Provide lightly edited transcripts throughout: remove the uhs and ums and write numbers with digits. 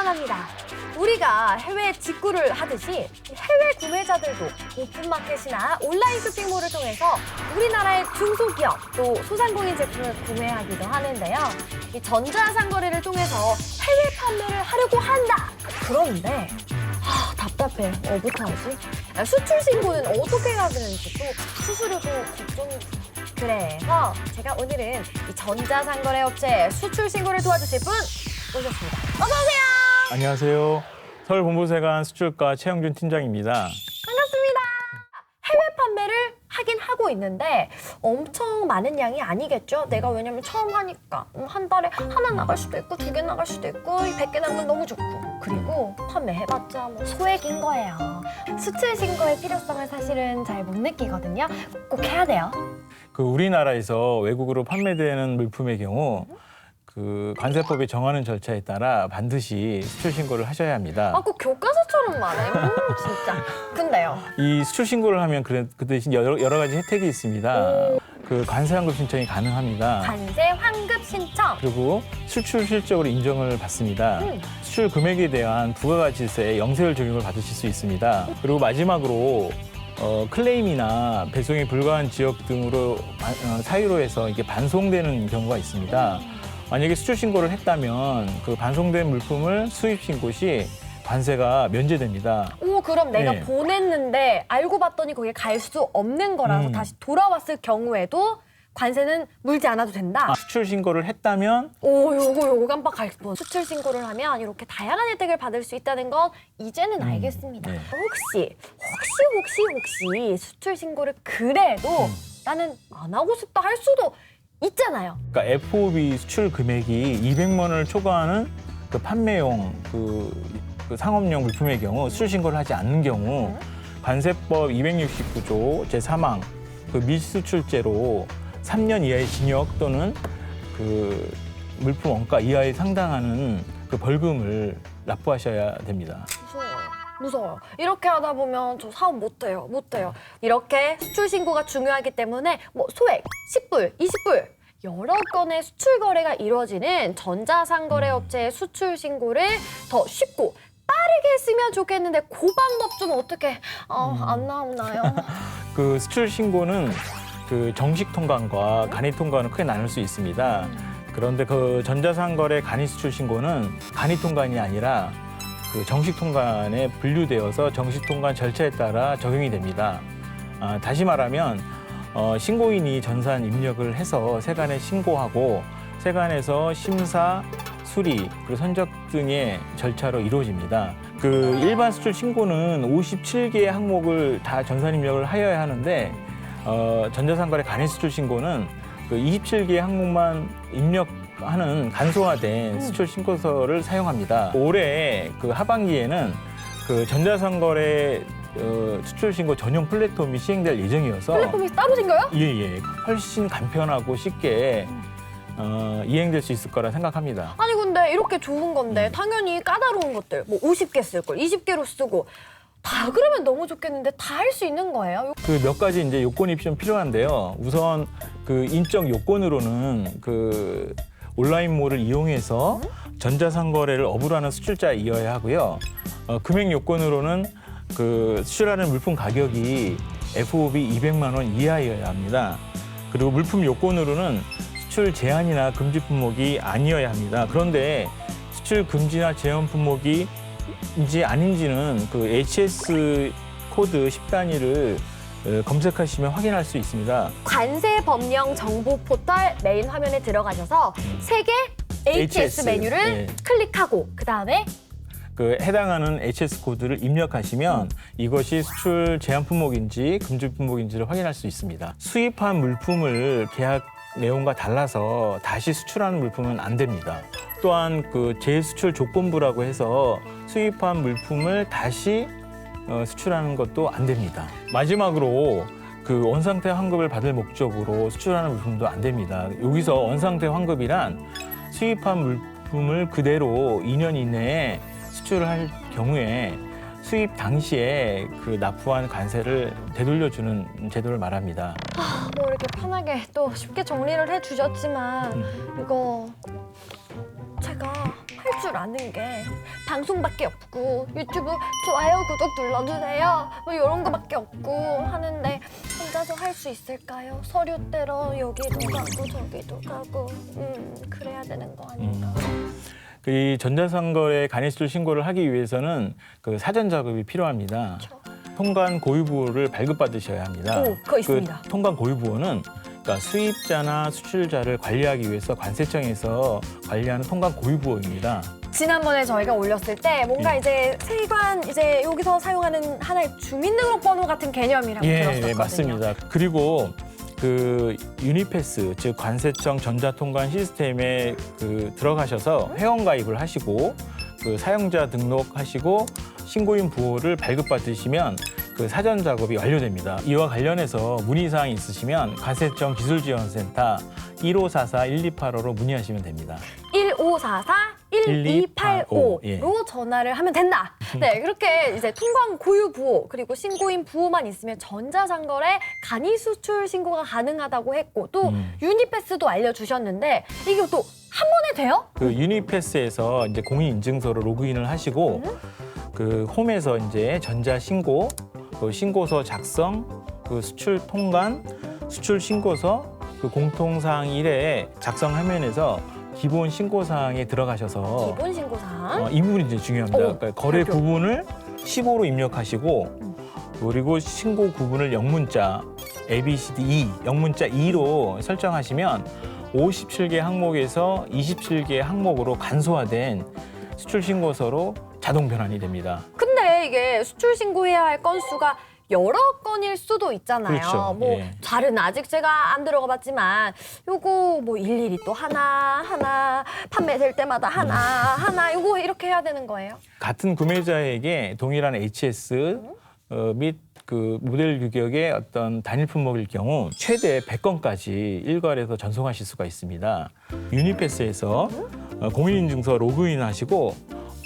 미안합니다. 우리가 해외 직구를 하듯이 해외 구매자들도 오픈마켓이나 온라인 쇼핑몰을 통해서 우리나라의 중소기업 또 소상공인 제품을 구매하기도 하는데요. 이 전자상거래를 통해서 해외 판매를 하려고 한다. 그런데 답답해. 뭐부터 하지? 수출 신고는 어떻게 해야 되는지 또 수수료도 걱정이. 그래서 제가 오늘은 이 전자상거래 업체 수출 신고를 도와주실 분 모셨습니다. 어서 오세요. 안녕하세요. 서울본부세관 수출과 최영준 팀장입니다. 반갑습니다. 해외 판매를 하긴 하고 있는데 엄청 많은 양이 아니겠죠? 내가 왜냐면 처음 하니까 한 달에 하나 나갈 수도 있고 2개 나갈 수도 있고 100개 나가면 너무 좋고 그리고 판매해봤자 뭐 소액인 거예요. 수출 신고의 필요성을 사실은 잘 못 느끼거든요. 꼭 해야 돼요. 우리나라에서 외국으로 판매되는 물품의 경우 관세법이 정하는 절차에 따라 반드시 수출 신고를 하셔야 합니다. 꼭 교과서처럼 말해. 진짜. 근데요. 이 수출 신고를 하면 그 대신 여러 가지 혜택이 있습니다. 관세 환급 신청이 가능합니다. 관세 환급 신청. 그리고 수출 실적으로 인정을 받습니다. 수출 금액에 대한 부가가치세 영세율 적용을 받으실 수 있습니다. 그리고 마지막으로 클레임이나 배송이 불가한 지역 등으로 사유로 해서 이게 반송되는 경우가 있습니다. 만약에 수출 신고를 했다면 그 반송된 물품을 수입 신고 시 관세가 면제됩니다. 그럼 내가 네. 보냈는데 알고 봤더니 거기에 갈 수 없는 거라서 다시 돌아왔을 경우에도 관세는 물지 않아도 된다? 수출 신고를 했다면 요거 깜빡할 뻔. 수출 신고를 하면 이렇게 다양한 혜택을 받을 수 있다는 건 이제는 알겠습니다. 네. 혹시 수출 신고를 그래도 나는 안 하고 싶다 할 수도 있잖아요. 그러니까 FOB 수출 금액이 200만 원을 초과하는 그 판매용 그 상업용 물품의 경우 수출 신고를 하지 않는 경우 관세법 269조 제3항 미수출죄로 3년 이하의 징역 또는 물품 원가 이하에 상당하는 벌금을 납부하셔야 됩니다. 무서워요. 이렇게 하다 보면 저 사업 못해요. 이렇게 수출 신고가 중요하기 때문에 소액, 10불, 20불 여러 건의 수출 거래가 이루어지는 전자상거래 업체의 수출 신고를 더 쉽고 빠르게 했으면 좋겠는데 그 방법 좀 어떻게 안 나오나요? 수출 신고는 정식 통관과 간이 통관은 크게 나눌 수 있습니다. 그런데 전자상거래 간이 수출 신고는 간이 통관이 아니라 정식 통관에 분류되어서 정식 통관 절차에 따라 적용이 됩니다. 다시 말하면 신고인이 전산 입력을 해서 세관에 신고하고 세관에서 심사, 수리, 그리고 선적 등의 절차로 이루어집니다. 일반 수출 신고는 57개의 항목을 다 전산 입력을 하여야 하는데 전자상거래 간이 수출 신고는 27개의 항목만 입력하는 간소화된 수출 신고서를 사용합니다. 올해 하반기에는 전자상거래 수출 신고 전용 플랫폼이 시행될 예정이어서 플랫폼이 따로 생겨요? 예, 훨씬 간편하고 쉽게 이행될 수 있을 거라 생각합니다. 아니 근데 이렇게 좋은 건데 당연히 까다로운 것들 50개 쓸 걸 20개로 쓰고 다 그러면 너무 좋겠는데 다 할 수 있는 거예요? 몇 가지 이제 요건이 좀 필요한데요. 우선 인적 요건으로는 온라인몰을 이용해서 전자상거래를 업으로 하는 수출자이어야 하고요. 금액 요건으로는 수출하는 물품 가격이 FOB 200만 원 이하여야 합니다. 그리고 물품 요건으로는 수출 제한이나 금지 품목이 아니어야 합니다. 그런데 수출 금지나 제한 품목이 인지 아닌지는 HS 코드 10단위를 검색하시면 확인할 수 있습니다. 관세 법령 정보 포털 메인 화면에 들어가셔서 세 개 HS 메뉴를 클릭하고 그다음에 해당하는 HS 코드를 입력하시면 이것이 수출 제한 품목인지 금지 품목인지를 확인할 수 있습니다. 수입한 물품을 계약 내용과 달라서 다시 수출하는 물품은 안 됩니다. 또한 재수출 조건부라고 해서 수입한 물품을 다시 수출하는 것도 안 됩니다. 마지막으로 원상태 환급을 받을 목적으로 수출하는 물품도 안 됩니다. 여기서 원상태 환급이란 수입한 물품을 그대로 2년 이내에 수출을 할 경우에 수입 당시에 납부한 관세를 되돌려주는 제도를 말합니다. 이렇게 편하게 또 쉽게 정리를 해주셨지만 이거 제가 할 할 줄 아는 게 방송밖에 없고 유튜브 좋아요, 구독 눌러주세요 뭐 이런 거밖에 없고 하는데 혼자서 할 수 있을까요? 서류 떼러 여기도 가고 저기도 가고 그래야 되는 거 아닌가? 이 전자상거래 간이수출 신고를 하기 위해서는 그 사전 작업이 필요합니다. 그렇죠. 통관 고유부호를 발급받으셔야 합니다. 오, 그거 있습니다. 그 통관 고유부호는 그러니까 수입자나 수출자를 관리하기 위해서 관세청에서 관리하는 통관 고유부호입니다. 지난번에 저희가 올렸을 때 뭔가 이제 세관 이제 여기서 사용하는 하나의 주민등록번호 같은 개념이라고 들었었거든요. 네, 맞습니다. 그리고 그 유니패스 즉 관세청 전자통관 시스템에 그 들어가셔서 회원 가입을 하시고 그 사용자 등록하시고 신고인 부호를 발급받으시면 그 사전 작업이 완료됩니다. 이와 관련해서 문의사항이 있으시면 관세청 기술지원센터 1544-1285로 문의하시면 됩니다. 1544-1285로 예. 전화를 하면 된다. 네, 그렇게 이제 통관 고유 부호 그리고 신고인 부호만 있으면 전자상거래 간이수출 신고가 가능하다고 했고 또 유니패스도 알려주셨는데 이게 또 한 번에 돼요? 그 유니패스에서 이제 공인인증서로 로그인을 하시고 그 홈에서 이제 전자 신고, 그 신고서 작성, 그 수출 통관, 수출 신고서 그 공통사항 1회 작성 화면에서 기본 신고사항에 들어가셔서 기본 신고사항. 이 부분이 이제 중요합니다. 오, 그러니까 거래 발표. 구분을 15로 입력하시고 그리고 신고 구분을 영문자 ABCD 영문자 2로 설정하시면 57개 항목에서 27개 항목으로 간소화된 수출 신고서로 자동 변환이 됩니다. 근데 이게 수출 신고해야 할 건수가 여러 건일 수도 있잖아요. 그렇죠. 뭐 예. 잘은 아직 제가 안 들어가 봤지만 요거 뭐 일일이 또 하나 판매될 때마다 하나 요거 이렇게 해야 되는 거예요? 같은 구매자에게 동일한 HS 및 그 모델 규격의 어떤 단일 품목일 경우 최대 100건까지 일괄해서 전송하실 수가 있습니다. 유니패스에서 공인인증서 로그인하시고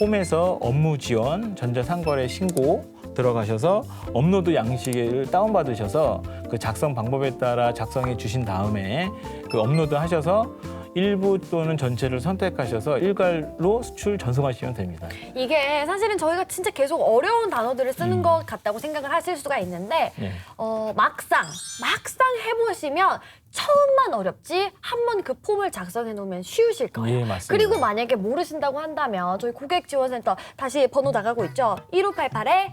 홈에서 업무 지원, 전자상거래 신고 들어가셔서 업로드 양식을 다운받으셔서 그 작성 방법에 따라 작성해 주신 다음에 그 업로드 하셔서 일부 또는 전체를 선택하셔서 일괄로 수출 전송하시면 됩니다. 이게 사실은 저희가 진짜 계속 어려운 단어들을 쓰는 것 같다고 생각을 하실 수가 있는데 네. 막상 해보시면 처음만 어렵지 한 번 그 폼을 작성해 놓으면 쉬우실 거예요. 예, 맞습니다. 그리고 만약에 모르신다고 한다면 저희 고객지원센터 다시 번호 나가고 있죠. 1544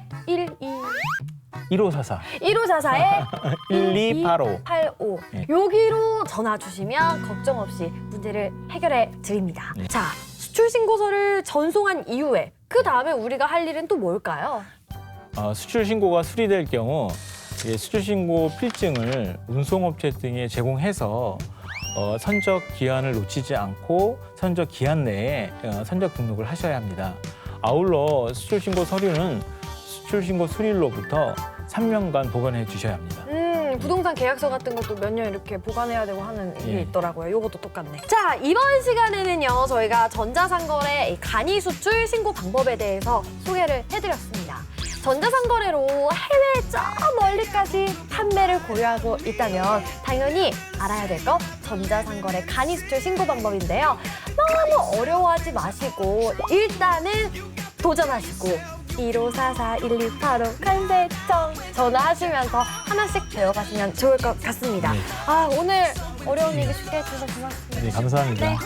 1544에 1285 85 예. 여기로 전화 주시면 걱정 없이 문제를 해결해 드립니다. 예. 자, 수출 신고서를 전송한 이후에 그 다음에 우리가 할 일은 또 뭘까요? 수출 신고가 수리될 경우 수출 신고 필증을 운송업체 등에 제공해서 선적 기한을 놓치지 않고 선적 기한 내에 선적 등록을 하셔야 합니다. 아울러 수출 신고 서류는 수출 신고 수리일로부터 3년간 보관해 주셔야 합니다. 부동산 계약서 같은 것도 몇 년 이렇게 보관해야 되고 하는 게 예. 있더라고요. 요것도 똑같네. 자, 이번 시간에는요. 저희가 전자상거래 간이 수출 신고 방법에 대해서 소개를 해드렸습니다. 전자상거래로 해외 저 멀리까지 판매를 고려하고 있다면 당연히 알아야 될 거 전자상거래 간이 수출 신고 방법인데요. 너무 어려워하지 마시고 일단은 도전하시고 1544-1285 관세청 전화하시면서 하나씩 배워가시면 좋을 것 같습니다. 네. 오늘 어려운 얘기 쉽게 해주셔서 고맙습니다. 네, 감사합니다. 네.